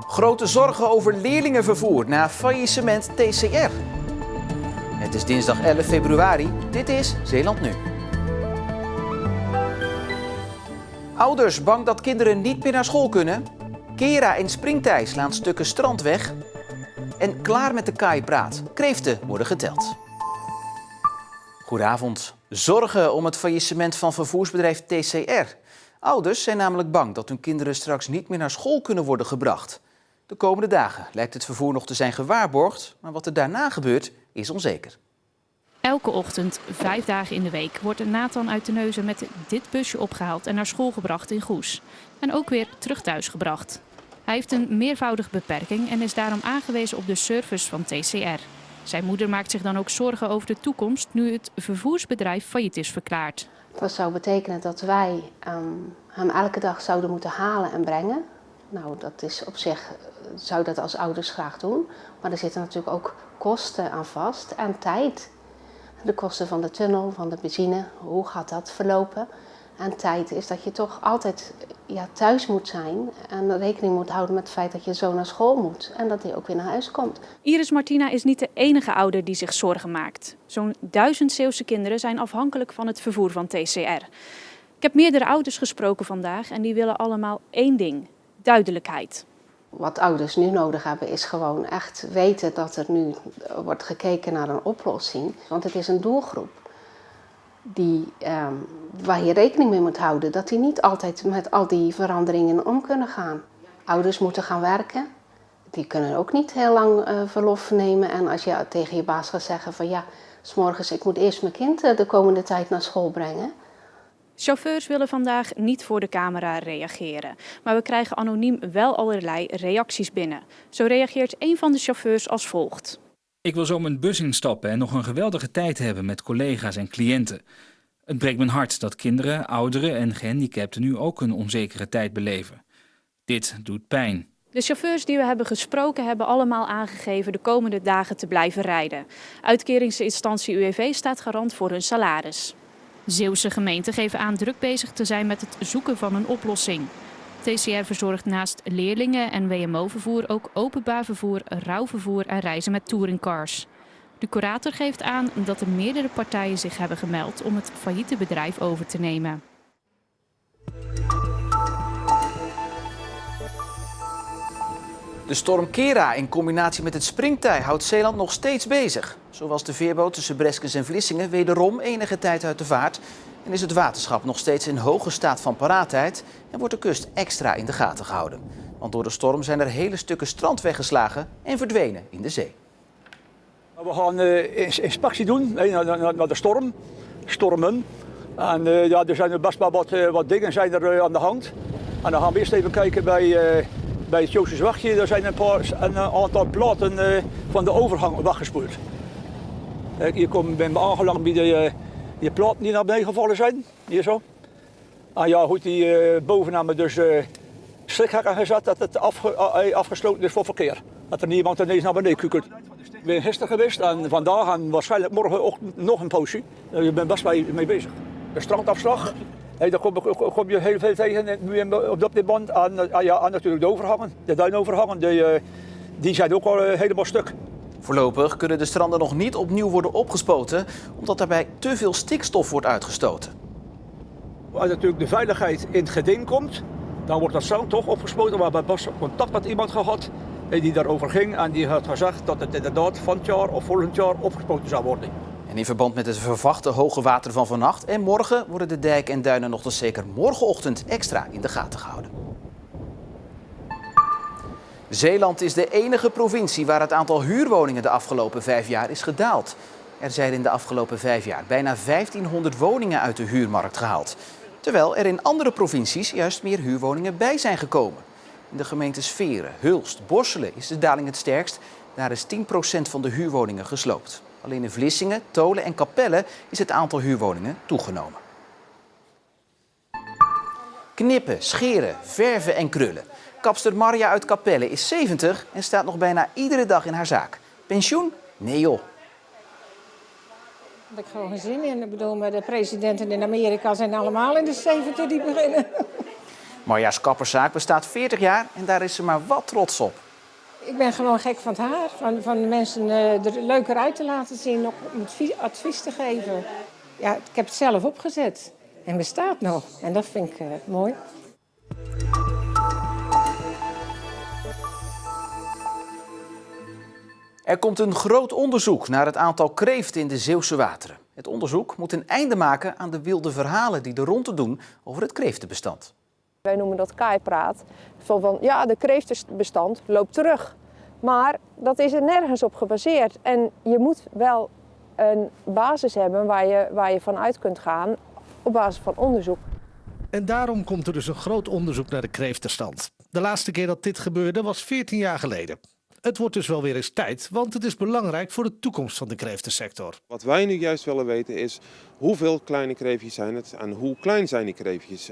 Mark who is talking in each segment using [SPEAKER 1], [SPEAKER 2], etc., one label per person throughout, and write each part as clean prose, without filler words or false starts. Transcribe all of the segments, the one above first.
[SPEAKER 1] Grote zorgen over leerlingenvervoer na faillissement TCR. Het is dinsdag 11 februari. Dit is Zeeland Nu. Ouders bang dat kinderen niet meer naar school kunnen. Kera en Springtij slaan stukken strand weg. En klaar met de kaaipraat. Kreeften worden geteld. Goedenavond. Zorgen om het faillissement van vervoersbedrijf TCR. Ouders zijn namelijk bang dat hun kinderen straks niet meer naar school kunnen worden gebracht. De komende dagen lijkt het vervoer nog te zijn gewaarborgd, maar wat er daarna gebeurt is onzeker.
[SPEAKER 2] Elke ochtend, 5 dagen in de week, wordt Nathan uit Terneuzen met dit busje opgehaald en naar school gebracht in Goes. En ook weer terug thuis gebracht. Hij heeft een meervoudige beperking en is daarom aangewezen op de service van TCR. Zijn moeder maakt zich dan ook zorgen over de toekomst nu het vervoersbedrijf failliet is verklaard.
[SPEAKER 3] Dat zou betekenen dat wij hem elke dag zouden moeten halen en brengen. Nou, dat is op zich, zou dat als ouders graag doen. Maar er zitten natuurlijk ook kosten aan vast en tijd. De kosten van de tunnel, van de benzine, hoe gaat dat verlopen? En tijd is dat je toch altijd thuis moet zijn en rekening moet houden met het feit dat je zo naar school moet en dat hij ook weer naar huis komt.
[SPEAKER 2] Iris Martina is niet de enige ouder die zich zorgen maakt. Zo'n 1000 Zeeuwse kinderen zijn afhankelijk van het vervoer van TCR. Ik heb meerdere ouders gesproken vandaag en die willen allemaal één ding: duidelijkheid.
[SPEAKER 3] Wat ouders nu nodig hebben is gewoon echt weten dat er nu wordt gekeken naar een oplossing. Want het is een doelgroep waar je rekening mee moet houden. Dat die niet altijd met al die veranderingen om kunnen gaan. Ouders moeten gaan werken. Die kunnen ook niet heel lang verlof nemen. En als je tegen je baas gaat zeggen van ja, 's morgens ik moet eerst mijn kind de komende tijd naar school brengen.
[SPEAKER 2] Chauffeurs willen vandaag niet voor de camera reageren. Maar we krijgen anoniem wel allerlei reacties binnen. Zo reageert een van de chauffeurs als volgt.
[SPEAKER 4] Ik wil zo mijn bus instappen en nog een geweldige tijd hebben met collega's en cliënten. Het breekt mijn hart dat kinderen, ouderen en gehandicapten nu ook een onzekere tijd beleven. Dit doet pijn.
[SPEAKER 2] De chauffeurs die we hebben gesproken hebben allemaal aangegeven de komende dagen te blijven rijden. Uitkeringsinstantie UWV staat garant voor hun salaris. Zeeuwse gemeenten geven aan druk bezig te zijn met het zoeken van een oplossing. TCR verzorgt naast leerlingen en WMO-vervoer ook openbaar vervoer, rouwvervoer en reizen met touringcars. De curator geeft aan dat er meerdere partijen zich hebben gemeld om het failliete bedrijf over te nemen.
[SPEAKER 1] De storm Kera in combinatie met het Springtij houdt Zeeland nog steeds bezig. Zo was de veerboot tussen Breskens en Vlissingen wederom enige tijd uit de vaart. En is het waterschap nog steeds in hoge staat van paraatheid en wordt de kust extra in de gaten gehouden. Want door de storm zijn er hele stukken strand weggeslagen en verdwenen in de zee.
[SPEAKER 5] We gaan inspectie doen naar de stormen. En er zijn er best wel wat dingen zijn er aan de hand. En dan gaan we eerst even kijken bij het Joosters Wachtje. Er zijn een aantal platen van de overgang weggespoeld. Hier ben ik aangelangt bij die platen die naar beneden gevallen zijn. Hier zo. En ja, goed, die bovenaan me dus schikhekken gezet dat het afgesloten is voor verkeer. Dat er niemand ineens naar beneden kunt. Ik ben gisteren geweest en vandaag en waarschijnlijk morgenochtend nog een poosje. Je bent best mee bezig. De strandafslag, daar kom je heel veel tegen nu op dit band. En natuurlijk de overhangen, de duinoverhangen, die zijn ook al helemaal stuk.
[SPEAKER 1] Voorlopig kunnen de stranden nog niet opnieuw worden opgespoten, omdat daarbij te veel stikstof wordt uitgestoten.
[SPEAKER 5] Als natuurlijk de veiligheid in het geding komt, dan wordt dat strand toch opgespoten. We hebben pas contact met iemand gehad die daarover ging en die had gezegd dat het inderdaad van het jaar of volgend jaar opgespoten zou worden.
[SPEAKER 1] En in verband met het verwachte hoge water van vannacht en morgen worden de dijken en duinen nog tot zeker morgenochtend extra in de gaten gehouden. Zeeland is de enige provincie waar het aantal huurwoningen de afgelopen 5 jaar is gedaald. Er zijn in de afgelopen 5 jaar bijna 1500 woningen uit de huurmarkt gehaald. Terwijl er in andere provincies juist meer huurwoningen bij zijn gekomen. In de gemeentes Veren, Hulst, Borselen is de daling het sterkst. Daar is 10% van de huurwoningen gesloopt. Alleen in Vlissingen, Tholen en Capelle is het aantal huurwoningen toegenomen. Knippen, scheren, verven en krullen. Kapster Marja uit Capelle is 70 en staat nog bijna iedere dag in haar zaak. Pensioen? Nee joh.
[SPEAKER 6] Daar heb ik gewoon geen zin in. Ik bedoel, de presidenten in Amerika zijn allemaal in de 70 die beginnen.
[SPEAKER 1] Marja's kapperszaak bestaat 40 jaar en daar is ze maar wat trots op.
[SPEAKER 6] Ik ben gewoon gek van het haar. Van de mensen er leuker uit te laten zien, om advies te geven. Ja, ik heb het zelf opgezet en bestaat nog. En dat vind ik mooi.
[SPEAKER 1] Er komt een groot onderzoek naar het aantal kreeften in de Zeeuwse wateren. Het onderzoek moet een einde maken aan de wilde verhalen die er rond te doen over het kreeftenbestand.
[SPEAKER 7] Wij noemen dat kaaipraat. Van ja, de kreeftenbestand loopt terug. Maar dat is er nergens op gebaseerd. En je moet wel een basis hebben waar je van uit kunt gaan op basis van onderzoek.
[SPEAKER 8] En daarom komt er dus een groot onderzoek naar de kreeftenstand. De laatste keer dat dit gebeurde was 14 jaar geleden. Het wordt dus wel weer eens tijd, want het is belangrijk voor de toekomst van de kreeftensector.
[SPEAKER 9] Wat wij nu juist willen weten is hoeveel kleine kreeftjes zijn het en hoe klein zijn die kreeftjes.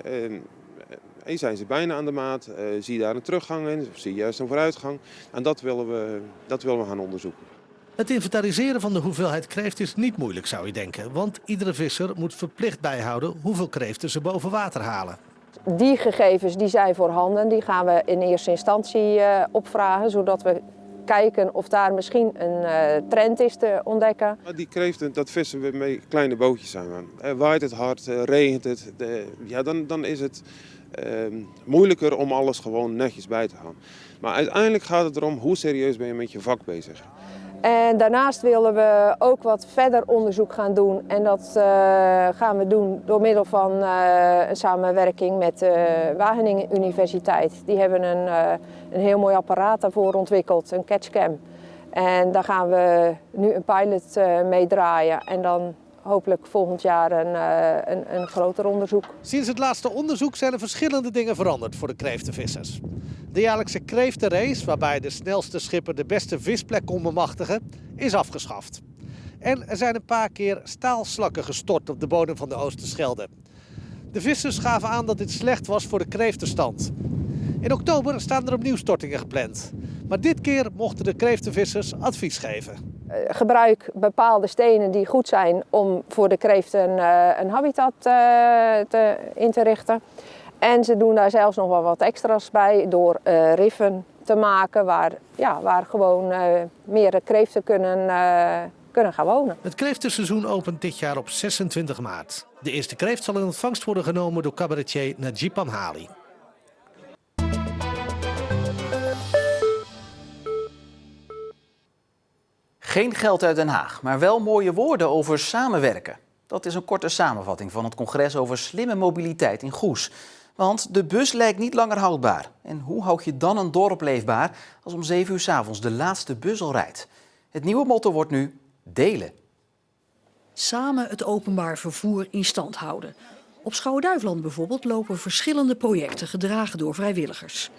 [SPEAKER 9] Zijn ze bijna aan de maat? Zie je daar een teruggang in? Of zie je juist een vooruitgang? En dat willen we gaan onderzoeken.
[SPEAKER 8] Het inventariseren van de hoeveelheid kreeft is niet moeilijk, zou je denken. Want iedere visser moet verplicht bijhouden hoeveel kreeften ze boven water halen.
[SPEAKER 7] Die gegevens die zijn voorhanden. Die gaan we in eerste instantie opvragen, zodat we kijken of daar misschien een trend is te ontdekken.
[SPEAKER 9] Die kreeften, dat vissen we met kleine bootjes aan. Waait het hard, regent het, dan is het moeilijker om alles gewoon netjes bij te houden. Maar uiteindelijk gaat het erom hoe serieus ben je met je vak bezig.
[SPEAKER 7] En daarnaast willen we ook wat verder onderzoek gaan doen. En dat gaan we doen door middel van een samenwerking met de Wageningen Universiteit. Die hebben een heel mooi apparaat daarvoor ontwikkeld, een catchcam. En daar gaan we nu een pilot mee draaien. En dan hopelijk volgend jaar een groter onderzoek.
[SPEAKER 8] Sinds het laatste onderzoek zijn er verschillende dingen veranderd voor de kreeftenvissers. De jaarlijkse kreeftenrace, waarbij de snelste schipper de beste visplek kon bemachtigen, is afgeschaft. En er zijn een paar keer staalslakken gestort op de bodem van de Oosterschelde. De vissers gaven aan dat dit slecht was voor de kreeftenstand. In oktober staan er opnieuw stortingen gepland. Maar dit keer mochten de kreeftenvissers advies geven.
[SPEAKER 7] Gebruik bepaalde stenen die goed zijn om voor de kreeften een habitat in te richten. En ze doen daar zelfs nog wel wat extra's bij door riffen te maken waar gewoon meer kreeften kunnen gaan wonen.
[SPEAKER 8] Het kreeftenseizoen opent dit jaar op 26 maart. De eerste kreeft zal in ontvangst worden genomen door cabaretier Najib Amhali.
[SPEAKER 1] Geen geld uit Den Haag, maar wel mooie woorden over samenwerken. Dat is een korte samenvatting van het congres over slimme mobiliteit in Goes. Want de bus lijkt niet langer houdbaar. En hoe houd je dan een dorp leefbaar als om 7 uur 's avonds de laatste bus al rijdt? Het nieuwe motto wordt nu delen.
[SPEAKER 10] Samen het openbaar vervoer in stand houden. Op Schouwen-Duiveland bijvoorbeeld lopen verschillende projecten gedragen door vrijwilligers.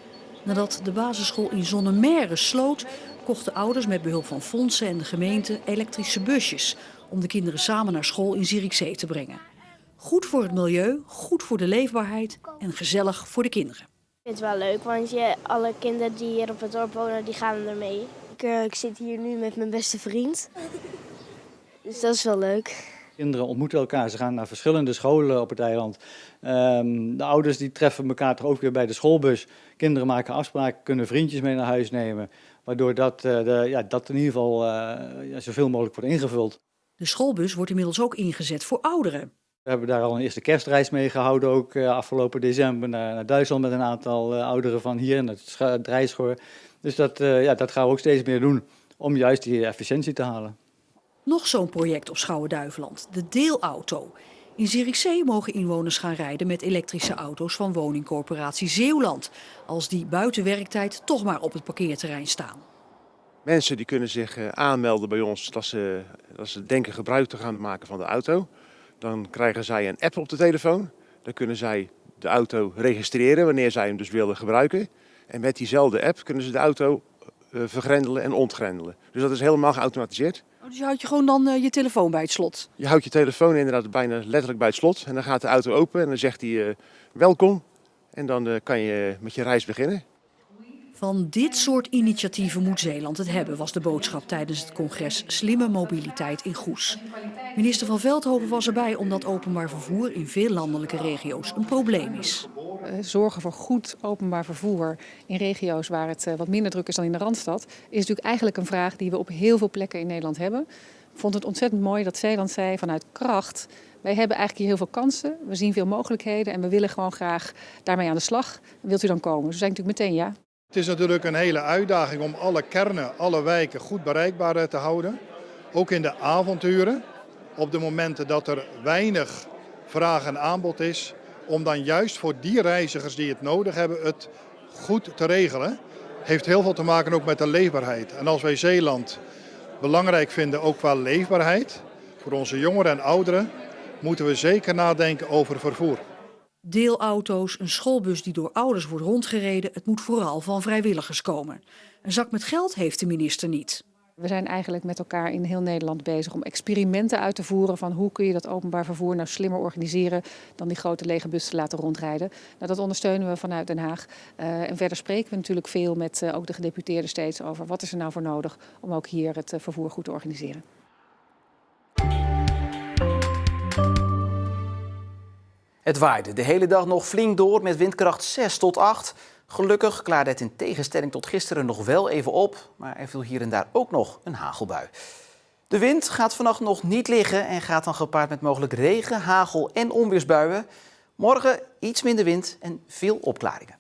[SPEAKER 10] Nadat de basisschool in Zonnemerre sloot, kochten ouders met behulp van fondsen en de gemeente elektrische busjes om de kinderen samen naar school in Zierikzee te brengen. Goed voor het milieu, goed voor de leefbaarheid en gezellig voor de kinderen.
[SPEAKER 11] Ik vind het wel leuk, want alle kinderen die hier op het dorp wonen, die gaan ermee. Ik zit hier nu met mijn beste vriend, dus dat is wel leuk.
[SPEAKER 12] Kinderen ontmoeten elkaar, ze gaan naar verschillende scholen op het eiland. De ouders die treffen elkaar toch ook weer bij de schoolbus. Kinderen maken afspraken, kunnen vriendjes mee naar huis nemen. Waardoor dat in ieder geval zoveel mogelijk wordt ingevuld.
[SPEAKER 10] De schoolbus wordt inmiddels ook ingezet voor ouderen.
[SPEAKER 12] We hebben daar al een eerste kerstreis mee gehouden, ook afgelopen december naar Duitsland met een aantal ouderen van hier in het Drijschoor. Dus dat gaan we ook steeds meer doen om juist die efficiëntie te halen.
[SPEAKER 10] Nog zo'n project op Schouwen-Duiveland, de deelauto. In Zierikzee mogen inwoners gaan rijden met elektrische auto's van woningcorporatie Zeeuwland, als die buiten werktijd toch maar op het parkeerterrein staan.
[SPEAKER 13] Mensen die kunnen zich aanmelden bij ons dat ze denken gebruik te gaan maken van de auto. Dan krijgen zij een app op de telefoon. Dan kunnen zij de auto registreren wanneer zij hem dus willen gebruiken. En met diezelfde app kunnen ze de auto vergrendelen en ontgrendelen. Dus dat is helemaal geautomatiseerd.
[SPEAKER 10] Dus je houdt je gewoon dan je telefoon bij het slot?
[SPEAKER 13] Je houdt je telefoon inderdaad bijna letterlijk bij het slot. En dan gaat de auto open en dan zegt hij welkom. En dan kan je met je reis beginnen.
[SPEAKER 10] Van dit soort initiatieven moet Zeeland het hebben, was de boodschap tijdens het congres Slimme Mobiliteit in Goes. Minister van Veldhoven was erbij omdat openbaar vervoer in veel landelijke regio's een probleem is.
[SPEAKER 14] zorgen voor goed openbaar vervoer in regio's waar het wat minder druk is dan in de Randstad, is natuurlijk eigenlijk een vraag die we op heel veel plekken in Nederland hebben. Ik vond het ontzettend mooi dat Zeeland zei vanuit kracht, wij hebben eigenlijk hier heel veel kansen, we zien veel mogelijkheden en we willen gewoon graag daarmee aan de slag. Wilt u dan komen? Dus zei ik natuurlijk meteen ja.
[SPEAKER 15] Het is natuurlijk een hele uitdaging om alle kernen, alle wijken goed bereikbaar te houden. Ook in de avonduren, op de momenten dat er weinig vraag en aanbod is, om dan juist voor die reizigers die het nodig hebben het goed te regelen. Heeft heel veel te maken ook met de leefbaarheid. En als wij Zeeland belangrijk vinden ook qua leefbaarheid, voor onze jongeren en ouderen, moeten we zeker nadenken over vervoer.
[SPEAKER 10] Deelauto's, een schoolbus die door ouders wordt rondgereden, het moet vooral van vrijwilligers komen. Een zak met geld heeft de minister niet.
[SPEAKER 14] We zijn eigenlijk met elkaar in heel Nederland bezig om experimenten uit te voeren van hoe kun je dat openbaar vervoer nou slimmer organiseren dan die grote lege bus te laten rondrijden. Nou, dat ondersteunen we vanuit Den Haag. En verder spreken we natuurlijk veel met ook de gedeputeerden steeds over wat is er nou voor nodig om ook hier het vervoer goed te organiseren.
[SPEAKER 1] Het waaide de hele dag nog flink door met windkracht 6 tot 8. Gelukkig klaarde het in tegenstelling tot gisteren nog wel even op, maar er viel hier en daar ook nog een hagelbui. De wind gaat vannacht nog niet liggen en gaat dan gepaard met mogelijk regen, hagel en onweersbuien. Morgen iets minder wind en veel opklaringen.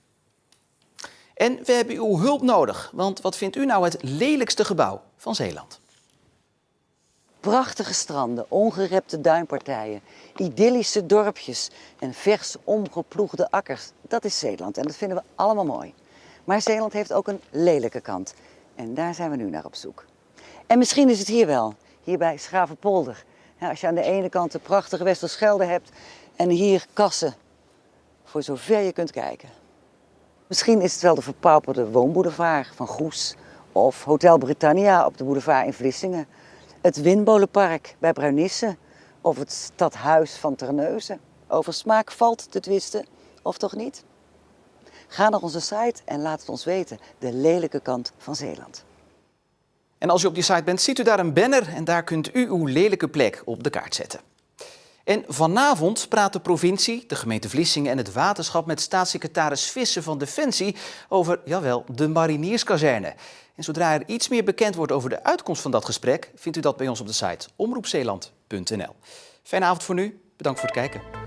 [SPEAKER 1] En we hebben uw hulp nodig, want wat vindt u nou het lelijkste gebouw van Zeeland?
[SPEAKER 16] Prachtige stranden, ongerepte duinpartijen, idyllische dorpjes en vers omgeploegde akkers. Dat is Zeeland en dat vinden we allemaal mooi. Maar Zeeland heeft ook een lelijke kant en daar zijn we nu naar op zoek. En misschien is het hier wel, hier bij Schravenpolder. Ja, als je aan de ene kant de prachtige Westerschelde hebt en hier kassen, voor zover je kunt kijken. Misschien is het wel de verpauperde woonboulevard van Goes of Hotel Britannia op de boulevard in Vlissingen. Het Windmolenpark bij Bruinisse of het stadhuis van Terneuzen. Over smaak valt te twisten, of toch niet? Ga naar onze site en laat het ons weten, de lelijke kant van Zeeland.
[SPEAKER 1] En als u op die site bent, ziet u daar een banner en daar kunt u uw lelijke plek op de kaart zetten. En vanavond praat de provincie, de gemeente Vlissingen en het waterschap met staatssecretaris Visser van Defensie over, jawel, de marinierskazerne. En zodra er iets meer bekend wordt over de uitkomst van dat gesprek, vindt u dat bij ons op de site omroepzeeland.nl. Fijne avond voor nu, bedankt voor het kijken.